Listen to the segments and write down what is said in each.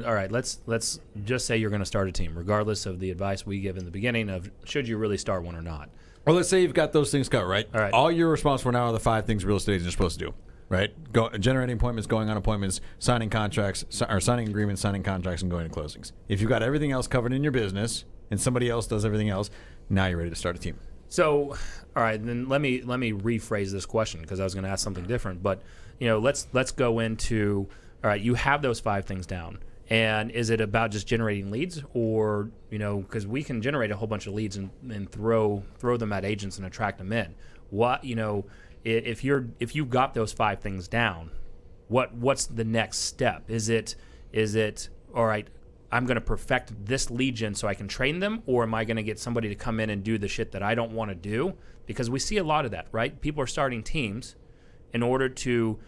All right, let's just say you're going to start a team, regardless of the advice we give in the beginning of should you really start one or not. Well, let's say you've got those things covered, right? All right. All you're responsible for now are the 5 things real estate agents are supposed to do, right? Generating appointments, going on appointments, signing contracts, or signing agreements, signing contracts, and going to closings. If you've got everything else covered in your business and somebody else does everything else, now you're ready to start a team. So, all right, then let me rephrase this question because I was going to ask something different. But let's go into all right. You have those 5 things down. And is it about just generating leads, or because we can generate a whole bunch of leads and throw them at agents and attract them in? What if you've got those 5 things down, what's the next step? Is it all right? I'm going to perfect this lead gen so I can train them, or am I going to get somebody to come in and do the shit that I don't want to do? Because we see a lot of that, right? People are starting teams in order to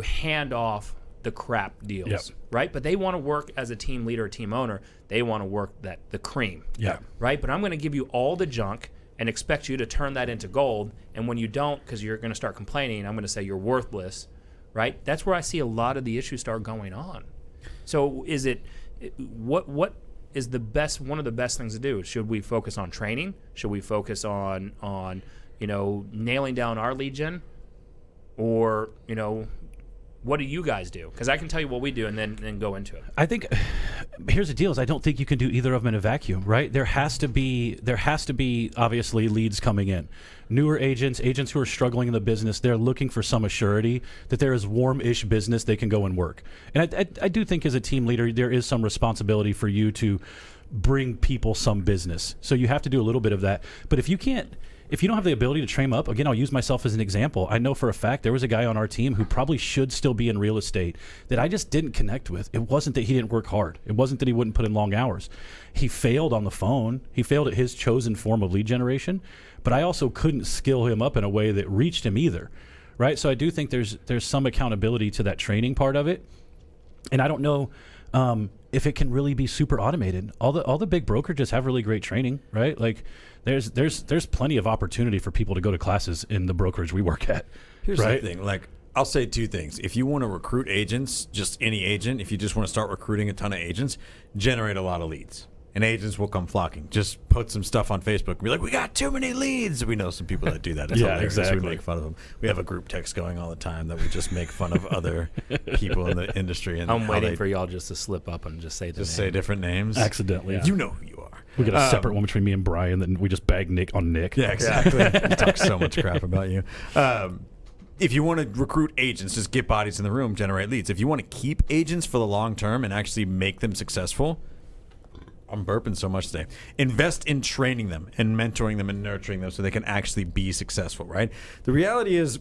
hand off the crap deals, Yep. right? But they want to work as a team leader, a team owner. They want to work the cream, Yeah. right? But I'm going to give you all the junk and expect you to turn that into gold. And when you don't, because you're going to start complaining, I'm going to say you're worthless, right? That's where I see a lot of the issues start going on. So is it what is the best? One of the best things to do? Should we focus on training? Should we focus on nailing down our lead gen, or what do you guys do? Because I can tell you what we do and then go into it. I think here's the deal: is I don't think you can do either of them in a vacuum, right? There has to be obviously leads coming in. Newer agents who are struggling in the business, they're looking for some assurity that there is warm-ish business they can go and work. And I do think as a team leader, there is some responsibility for you to bring people some business. So you have to do a little bit of that. But if you don't have the ability to train up, again, I'll use myself as an example. I know for a fact there was a guy on our team who probably should still be in real estate that I just didn't connect with. It wasn't that he didn't work hard. It wasn't that he wouldn't put in long hours. He failed on the phone. He failed at his chosen form of lead generation, but I also couldn't skill him up in a way that reached him either, right? So I do think there's some accountability to that training part of it. And I don't know if it can really be super automated. All the big brokerages have really great training, right? Like there's plenty of opportunity for people to go to classes in the brokerage we work at. Here's right? the thing, like I'll say 2 things. If you want to recruit agents, just any agent, if you just want to start recruiting a ton of agents, generate a lot of leads. And agents will come flocking. Just put some stuff on Facebook and be like, we got too many leads. We know some people that do that. It's Yeah, hilarious. exactly. We make fun of them. We have a group text going all the time that we just make fun of other people in the industry. And I'm how waiting they for y'all just to slip up and just say the just name. say different names. Accidentally. Yeah. You know who you are. We got a separate one between me and Brian, then we just bag Nick on Nick. Yeah, exactly. We talk so much crap about you. If you want to recruit agents, just get bodies in the room, generate leads. If you want to keep agents for the long term and actually make them successful, I'm burping so much today. Invest in training them and mentoring them and nurturing them so they can actually be successful, right? The reality is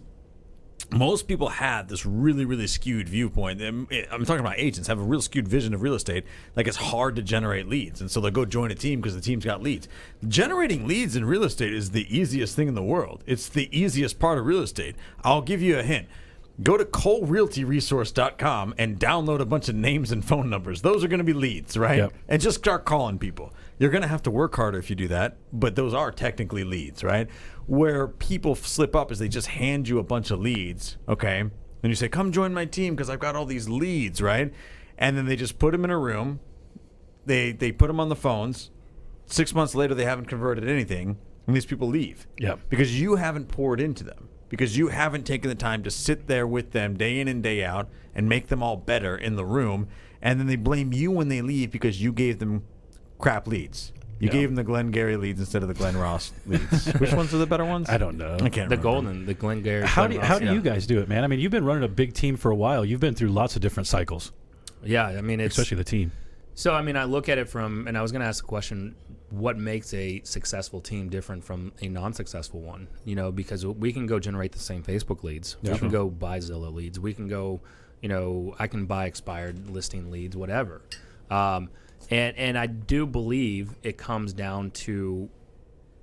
most people have this really, really skewed viewpoint. I'm talking about agents have a real skewed vision of real estate. Like it's hard to generate leads. And so they'll go join a team because the team's got leads. Generating leads in real estate is the easiest thing in the world. It's the easiest part of real estate. I'll give you a hint. Go to colerealtyresource.com and download a bunch of names and phone numbers. Those are going to be leads, right? Yep. And just start calling people. You're going to have to work harder if you do that, but those are technically leads, right? Where people slip up is they just hand you a bunch of leads, okay? And you say, come join my team because I've got all these leads, right? And then they just put them in a room. They put them on the phones. 6 months later, they haven't converted anything, and these people leave. Yep. Because you haven't poured into them. Because you haven't taken the time to sit there with them day in and day out and make them all better in the room. And then they blame you when they leave because you gave them crap leads. You gave them the Glenn Gary leads instead of the Glenn Ross leads. Which ones are the better ones? I don't know. I can't The remember. Golden, the Glengarry. How Glen do Ross, you guys do it, man? I mean, you've been running a big team for a while. You've been through lots of different cycles, Yeah, I mean, it's especially the team. So, I mean, I look at it from, and I was going to ask the question, what makes a successful team different from a non-successful one? Because we can go generate the same Facebook leads. We can go buy Zillow leads. We can go, I can buy expired listing leads, whatever. And I do believe it comes down to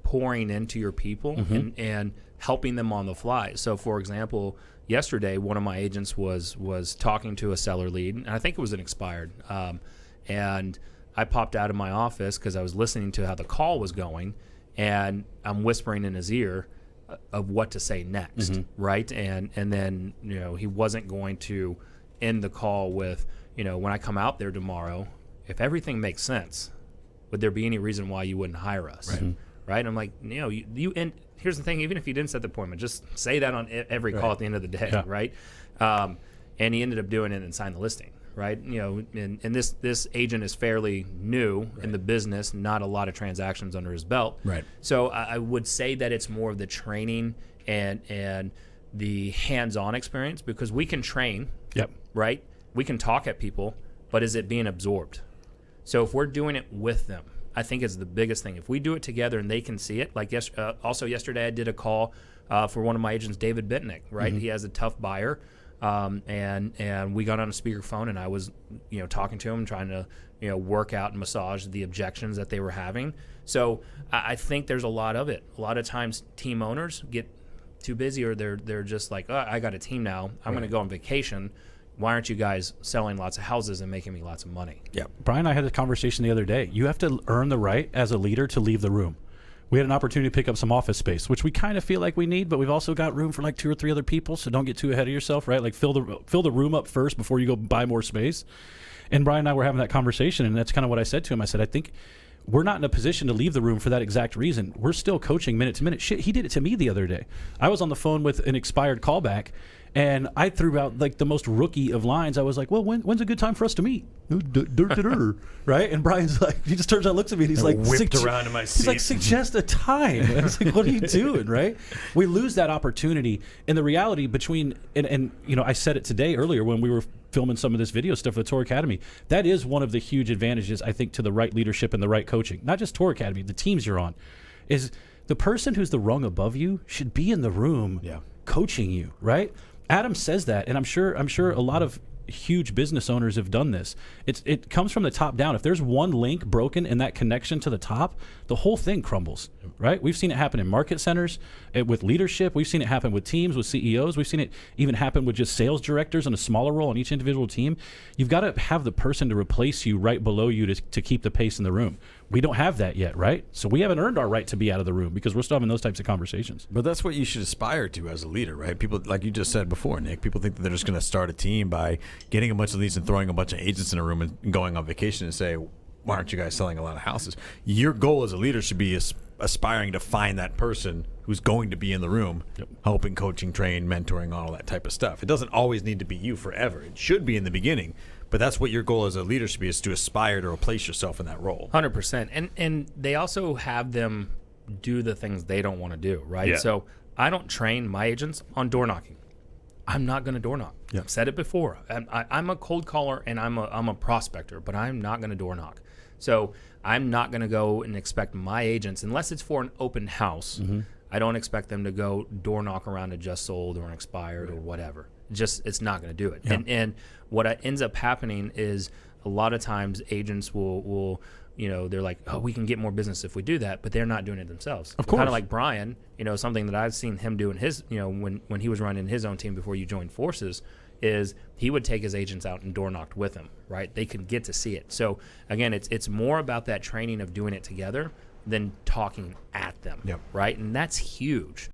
pouring into your people and helping them on the fly. So, for example, yesterday, one of my agents was talking to a seller lead, and I think it was an expired. And I popped out of my office because I was listening to how the call was going, and I'm whispering in his ear of what to say next, right? And then he wasn't going to end the call with, when I come out there tomorrow, if everything makes sense, would there be any reason why you wouldn't hire us? Right? And I'm like, you and here's the thing, even if you didn't set the appointment, just say that on every call at the end of the day, right? And he ended up doing it and signed the listing, right? And this agent is fairly new in the business, not a lot of transactions under his belt. Right. So I would say that it's more of the training and the hands-on experience, because we can train, right? We can talk at people, but is it being absorbed? So if we're doing it with them, I think is the biggest thing. If we do it together and they can see it, like also yesterday I did a call for one of my agents, David Bitnick, right? He has a tough buyer, and we got on a speakerphone, and I was talking to him, trying to work out and massage the objections that they were having. So I think there's a lot of it. A lot of times team owners get too busy, or they're just like, oh, I got a team now, I'm going to go on vacation. Why aren't you guys selling lots of houses and making me lots of money? Yeah. Brian and I had a conversation the other day. You have to earn the right as a leader to leave the room. We had an opportunity to pick up some office space, which we kind of feel like we need, but we've also got room for like 2 or 3 other people, so don't get too ahead of yourself, right? Like fill the room up first before you go buy more space. And Brian and I were having that conversation, and that's kind of what I said to him. I said, I think we're not in a position to leave the room for that exact reason. We're still coaching minute to minute. Shit, he did it to me the other day. I was on the phone with an expired callback, and I threw out like the most rookie of lines. I was like, well, when's a good time for us to meet? Right? And Brian's like, he just turns out, looks at me, and he's like, whipped around in my seat. He's like, suggest a time. And I was like, what are you doing, right? We lose that opportunity. And the reality between, and I said it today earlier when we were filming some of this video stuff at Tour Academy, that is one of the huge advantages, I think, to the right leadership and the right coaching. Not just Tour Academy, the teams you're on, is the person who's the rung above you should be in the room coaching you, right? Adam says that, and I'm sure a lot of huge business owners have done this. It comes from the top down. If there's one link broken in that connection to the top, the whole thing crumbles, right? We've seen it happen in market centers, with leadership. We've seen it happen with teams, with CEOs. We've seen it even happen with just sales directors in a smaller role on each individual team. You've got to have the person to replace you right below you to keep the pace in the room. We don't have that yet, right? So we haven't earned our right to be out of the room because we're still having those types of conversations. But that's what you should aspire to as a leader, right? People, like you just said before, Nick, people think that they're just going to start a team by getting a bunch of leads and throwing a bunch of agents in a room and going on vacation and say, why aren't you guys selling a lot of houses? Your goal as a leader should be aspiring to find that person who's going to be in the room, helping, coaching, train, mentoring, all that type of stuff. It doesn't always need to be you forever. It should be in the beginning. But that's what your goal as a leader should be, is to aspire to replace yourself in that role. 100%. And they also have them do the things they don't want to do, right? Yeah. So I don't train my agents on door knocking. I'm not going to door knock. I've said it before. I'm a cold caller and I'm a prospector, but I'm not going to door knock. So I'm not going to go and expect my agents, unless it's for an open house, I don't expect them to go door knock around a just sold or an expired or whatever. It's not going to do it. And what ends up happening is a lot of times agents will they're like, oh, we can get more business if we do that, but they're not doing it themselves. Of course. Kind of like Brian, something that I've seen him do in his, when he was running his own team before you joined forces, is he would take his agents out and door knocked with him, right? They could get to see it. So again, it's more about that training of doing it together than talking at them, right? And that's huge.